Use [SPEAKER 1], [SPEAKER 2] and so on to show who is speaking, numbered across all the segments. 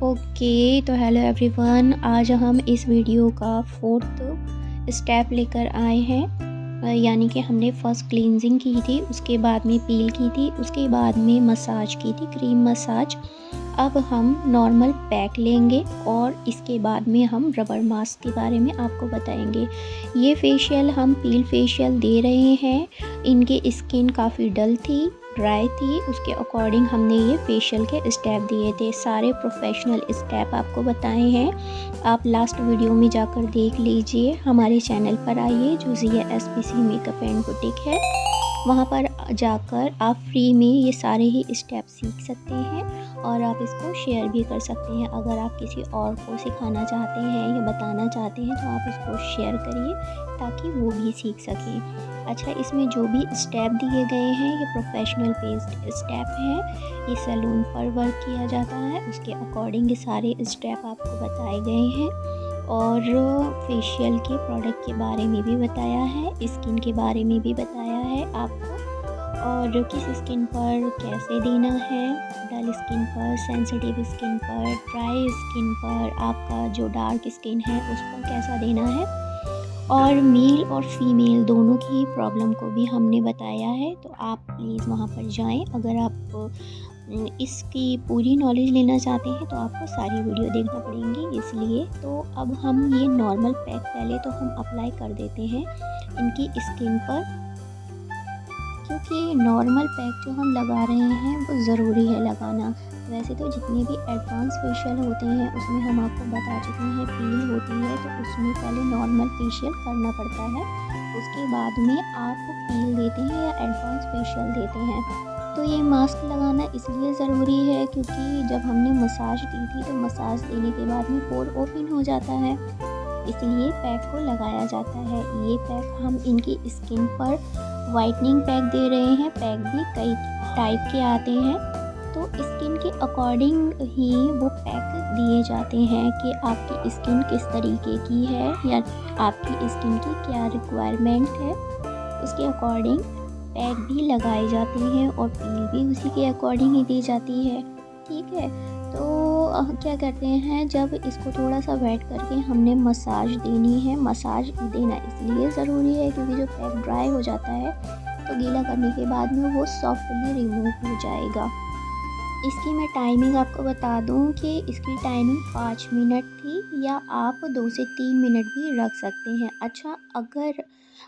[SPEAKER 1] Okay, तो hello everyone. आज हम इस वीडियो का फोर्थ स्टेप लेकर आए हैं। यानी कि हमने फ़र्स्ट क्लींजिंग की थी, उसके बाद में पील की थी, उसके बाद में मसाज की थी, क्रीम मसाज। अब हम नॉर्मल पैक लेंगे और इसके बाद में हम रबर मास्क के बारे में आपको बताएंगे। ये फेशियल हम पील फेशियल दे रहे हैं। इनकी स्किन काफ़ी डल थी, ड्राई थी, उसके अकॉर्डिंग हमने ये फेशियल के स्टेप दिए थे। सारे प्रोफेशनल स्टेप आपको बताए हैं। आप लास्ट वीडियो में जाकर देख लीजिए। हमारे चैनल पर आइए जो Zia SPC makeup and boutique है, वहाँ पर जाकर आप फ्री में ये सारे ही स्टेप सीख सकते हैं और आप इसको शेयर भी कर सकते हैं। अगर आप किसी और को सिखाना चाहते हैं या बताना चाहते हैं तो आप इसको शेयर करिए ताकि वो भी सीख सकें। अच्छा, इसमें जो भी स्टेप दिए गए हैं ये प्रोफेशनल बेस्ड स्टेप हैं। ये सैलून पर वर्क किया जाता है, उसके अकॉर्डिंग ये सारे स्टेप आपको बताए गए हैं। और फेशियल के प्रोडक्ट के बारे में भी बताया है, स्किन के बारे में भी बताया है आपको, और किस स्किन पर कैसे देना है, डल स्किन पर, सेंसिटिव स्किन पर, ड्राई स्किन पर, आपका जो डार्क स्किन है उस पर कैसा देना है, और मेल और फीमेल दोनों की प्रॉब्लम को भी हमने बताया है। तो आप प्लीज़ वहाँ पर जाएं। अगर आप इसकी पूरी नॉलेज लेना चाहते हैं तो आपको सारी वीडियो देखना पड़ेंगी। इसलिए तो अब हम ये नॉर्मल पैक पहले तो हम अप्लाई कर देते हैं इनकी स्किन पर, क्योंकि नॉर्मल पैक जो हम लगा रहे हैं वो ज़रूरी है लगाना। वैसे तो जितने भी एडवांस फेशियल होते हैं उसमें हम आपको बता चुके हैं, पील होती है तो उसमें पहले नॉर्मल फेशियल करना पड़ता है, उसके बाद में आप पील देते हैं या एडवांस फेशियल देते हैं। तो ये मास्क लगाना इसलिए ज़रूरी है क्योंकि जब हमने मसाज दी थी तो मसाज देने के बाद में पोर ओपन हो जाता है, इसलिए पैक को लगाया जाता है। ये पैक हम इनकी स्किन पर वाइटनिंग पैक दे रहे हैं। पैक भी कई टाइप के आते हैं, तो स्किन के अकॉर्डिंग ही वो पैक दिए जाते हैं कि आपकी स्किन किस तरीके की है या आपकी स्किन की क्या रिक्वायरमेंट है, उसके अकॉर्डिंग पैक भी लगाए जाते हैं और पील भी उसी के अकॉर्डिंग ही दी जाती है। ठीक है, तो क्या करते हैं, जब इसको थोड़ा सा वेट करके हमने मसाज देनी है। मसाज देना इसलिए ज़रूरी है क्योंकि जो पैक ड्राई हो जाता है तो गीला करने के बाद में वो सॉफ्टली रिमूव हो जाएगा। इसकी मैं टाइमिंग आपको बता दूं कि इसकी टाइमिंग 5 मिनट थी, या आप 2 से 3 मिनट भी रख सकते हैं। अच्छा, अगर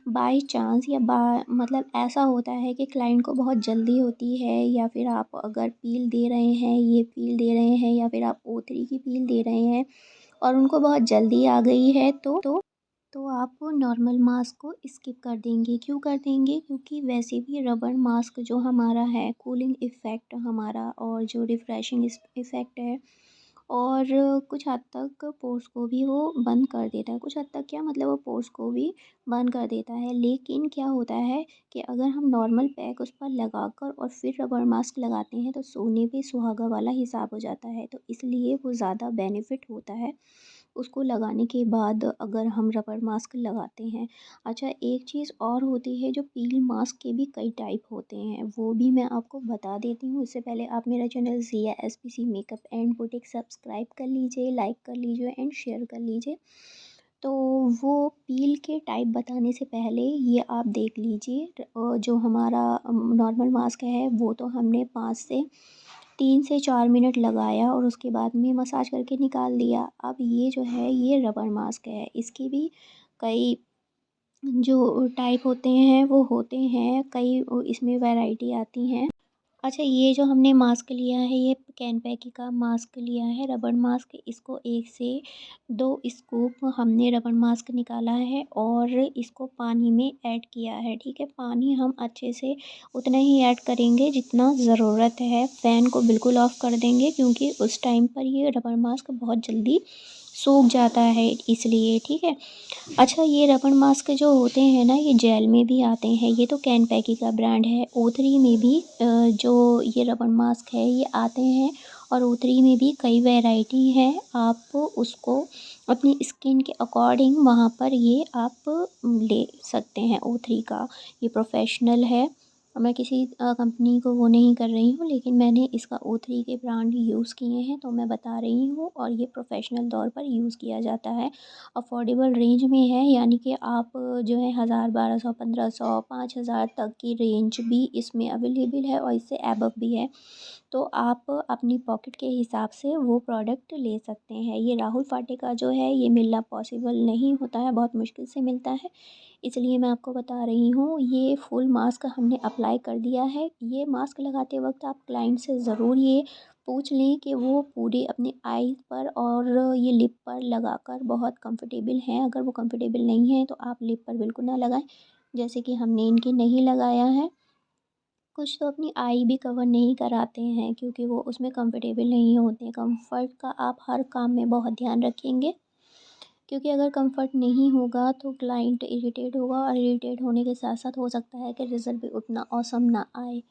[SPEAKER 1] बाय चांस या मतलब ऐसा होता है कि क्लाइंट को बहुत जल्दी होती है, या फिर आप अगर पील दे रहे हैं, ये पील दे रहे हैं, या फिर आप O3 की पील दे रहे हैं और उनको बहुत जल्दी आ गई है तो आप नॉर्मल मास्क को स्किप कर देंगे। क्यों कर देंगे? क्योंकि वैसे भी रबर मास्क जो हमारा है, कूलिंग इफ़ेक्ट हमारा और जो रिफ़्रेशिंग इफ़ेक्ट है, और कुछ हद तक पोर्स को भी वो बंद कर देता है। कुछ हद तक क्या मतलब, वो पोर्स को भी बंद कर देता है। लेकिन क्या होता है कि अगर हम नॉर्मल पैक उस पर लगाकर और फिर रबर मास्क लगाते हैं तो सोने पे सुहागा वाला हिसाब हो जाता है। तो इसलिए वो ज़्यादा बेनिफिट होता है उसको लगाने के बाद अगर हम रबर मास्क लगाते हैं। अच्छा, एक चीज़ और होती है, जो पील मास्क के भी कई टाइप होते हैं, वो भी मैं आपको बता देती हूँ। उससे पहले आप मेरा channel Zia SPC makeup and boutique subscribe कर लीजिए, लाइक कर लीजिए एंड शेयर कर लीजिए। तो वो पील के टाइप बताने से पहले ये आप देख लीजिए, जो हमारा नॉर्मल मास्क है वो तो हमने 5 से 3 से 4 मिनट लगाया और उसके बाद में मसाज करके निकाल दिया। अब ये जो है ये रबर मास्क है, इसकी भी कई जो टाइप होते हैं वो होते हैं, कई इसमें वैरायटी आती हैं। अच्छा, ये जो हमने मास्क लिया है ये कैनपैकी का मास्क लिया है, रबर मास्क। इसको 1 से 2 स्कूप हमने रबर मास्क निकाला है और इसको पानी में ऐड किया है। ठीक है, पानी हम अच्छे से उतना ही ऐड करेंगे जितना ज़रूरत है। फ़ैन को बिल्कुल ऑफ़ कर देंगे क्योंकि उस टाइम पर ये रबर मास्क बहुत जल्दी सूख जाता है, इसलिए। ठीक है। अच्छा, ये रबर मास्क जो होते हैं ना, ये जेल में भी आते हैं। ये तो कैनपैकी का ब्रांड है। O3 में भी जो ये रबर मास्क है ये आते हैं, और O3 में भी कई वैरायटी हैं। आप उसको अपनी स्किन के अकॉर्डिंग वहाँ पर ये आप ले सकते हैं। O3 का ये प्रोफेशनल है, और मैं किसी कंपनी को वो नहीं कर रही हूँ, लेकिन मैंने इसका O3 के ब्रांड यूज़ किए हैं तो मैं बता रही हूँ, और ये प्रोफ़ेशनल तौर पर यूज़ किया जाता है। अफ़ोर्डेबल रेंज में है, यानी कि आप जो है 1000, 1200, 1500, 5000 तक की रेंज भी इसमें अवेलेबल है, और इससे अबव भी है। तो आप अपनी पॉकेट के हिसाब से वो प्रोडक्ट ले सकते हैं। ये राहुल फाटे का जो है ये मिलना पॉसिबल नहीं होता है, बहुत मुश्किल से मिलता है। इसलिए मैं आपको बता रही हूँ, ये फुल मास्क हमने अप्लाई कर दिया है। ये मास्क लगाते वक़्त आप क्लाइंट से ज़रूर ये पूछ लें कि वो पूरे अपने आईज़ पर और ये लिप पर लगाकर बहुत कंफर्टेबल हैं। अगर वो कंफर्टेबल नहीं है तो आप लिप पर बिल्कुल ना लगाएँ, जैसे कि हमने इनके नहीं लगाया है। कुछ तो अपनी आई भी कवर नहीं कराते हैं, क्योंकि वो उसमें कंफर्टेबल नहीं होते। कंफर्ट का आप हर काम में बहुत ध्यान रखेंगे, क्योंकि अगर कंफर्ट नहीं होगा तो क्लाइंट इरिटेट होगा, और इरिटेट होने के साथ साथ हो सकता है कि रिज़ल्ट भी उतना ऑसम ना आए।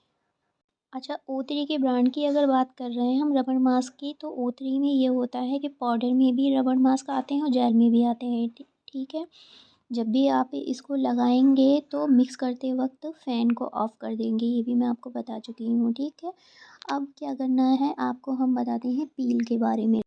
[SPEAKER 1] अच्छा, O3 के ब्रांड की अगर बात कर रहे हैं हम रबड़ मास्क की, तो O3 में ये होता है कि पाउडर में भी रबड़ मास्क आते हैं और जेल में भी आते हैं। ठीक है। जब भी आप इसको लगाएंगे तो मिक्स करते वक्त फ़ैन को ऑफ़ कर देंगे, ये भी मैं आपको बता चुकी हूँ। ठीक है। अब क्या करना है आपको, हम बताते हैं पील के बारे में।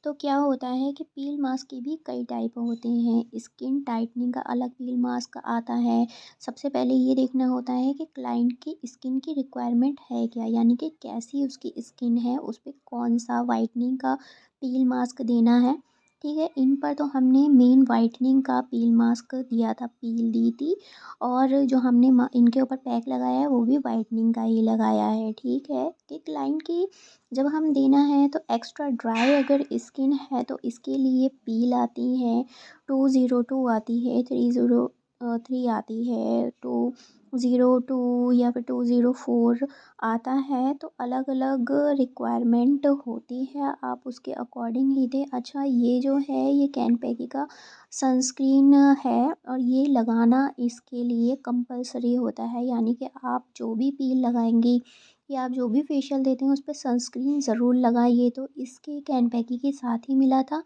[SPEAKER 1] तो क्या होता है कि पील मास्क के भी कई टाइप होते हैं। स्किन टाइटनिंग का अलग पील मास्क आता है। सबसे पहले ये देखना होता है कि क्लाइंट की स्किन की रिक्वायरमेंट है क्या, यानी कि कैसी उसकी स्किन है, उस पे कौन-सा व्हाइटनिंग का पील मास्क देना है। ठीक है, इन पर तो हमने मेन व्हाइटनिंग का पील मास्क दिया था, पील दी थी, और जो हमने इनके ऊपर पैक लगाया है वो भी व्हाइटनिंग का ही लगाया है। ठीक है, कि क्लाइंट की जब हम देना है तो एक्स्ट्रा ड्राई अगर स्किन है तो इसके लिए पील आती है, 202 आती है, 303 आती है, 202 या फिर 204 आता है। तो अलग अलग रिक्वायरमेंट होती है, आप उसके अकॉर्डिंग ही दें। अच्छा, ये जो है ये कैनपैकी का सनस्क्रीन है, और ये लगाना इसके लिए कंपलसरी होता है, यानी कि आप जो भी पील लगाएंगी या आप जो भी फेशियल देते हैं उस पे सनस्क्रीन ज़रूर लगाइए। तो इसके कैनपैकी के साथ ही मिला था।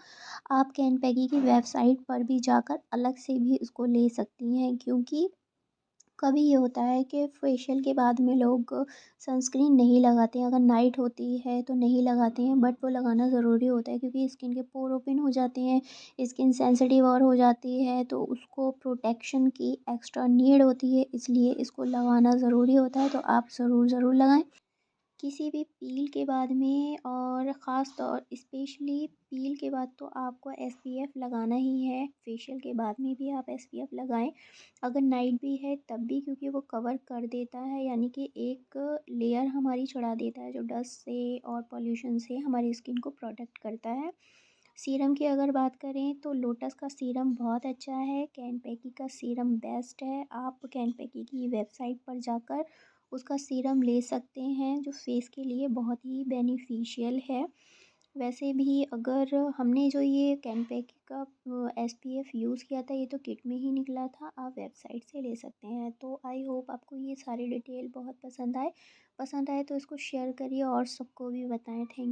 [SPEAKER 1] आप कैनपैकी की वेबसाइट पर भी जाकर अलग से भी इसको ले सकती हैं, क्योंकि कभी ये होता है कि फेशियल के बाद में लोग सनस्क्रीन नहीं लगाते हैं। अगर नाइट होती है तो नहीं लगाते हैं, बट वो लगाना ज़रूरी होता है, क्योंकि स्किन के पोर ओपन हो जाते हैं, स्किन सेंसिटिव और हो जाती है, तो उसको प्रोटेक्शन की एक्स्ट्रा नीड होती है, इसलिए इसको लगाना ज़रूरी होता है। तो आप ज़रूर लगाएं किसी भी पील के बाद में, और ख़ास तौर स्पेशली पील के बाद तो आपको SPF लगाना ही है। फेशियल के बाद में भी आप SPF लगाएं, अगर नाइट भी है तब भी, क्योंकि वो कवर कर देता है, यानी कि एक लेयर हमारी चढ़ा देता है जो डस्ट से और पॉल्यूशन से हमारी स्किन को प्रोटेक्ट करता है। सीरम की अगर बात करें तो लोटस का सीरम बहुत अच्छा है, कैनपैकी का सीरम बेस्ट है। आप कैनपैकी की वेबसाइट पर जाकर उसका सीरम ले सकते हैं, जो फेस के लिए बहुत ही बेनिफिशियल है। वैसे भी अगर हमने जो ये कैनपैकी का SPF यूज़ किया था, ये तो किट में ही निकला था, आप वेबसाइट से ले सकते हैं। तो आई होप आपको ये सारी डिटेल बहुत पसंद आए। पसंद आए तो इसको शेयर करिए और सबको भी बताएं। थैंक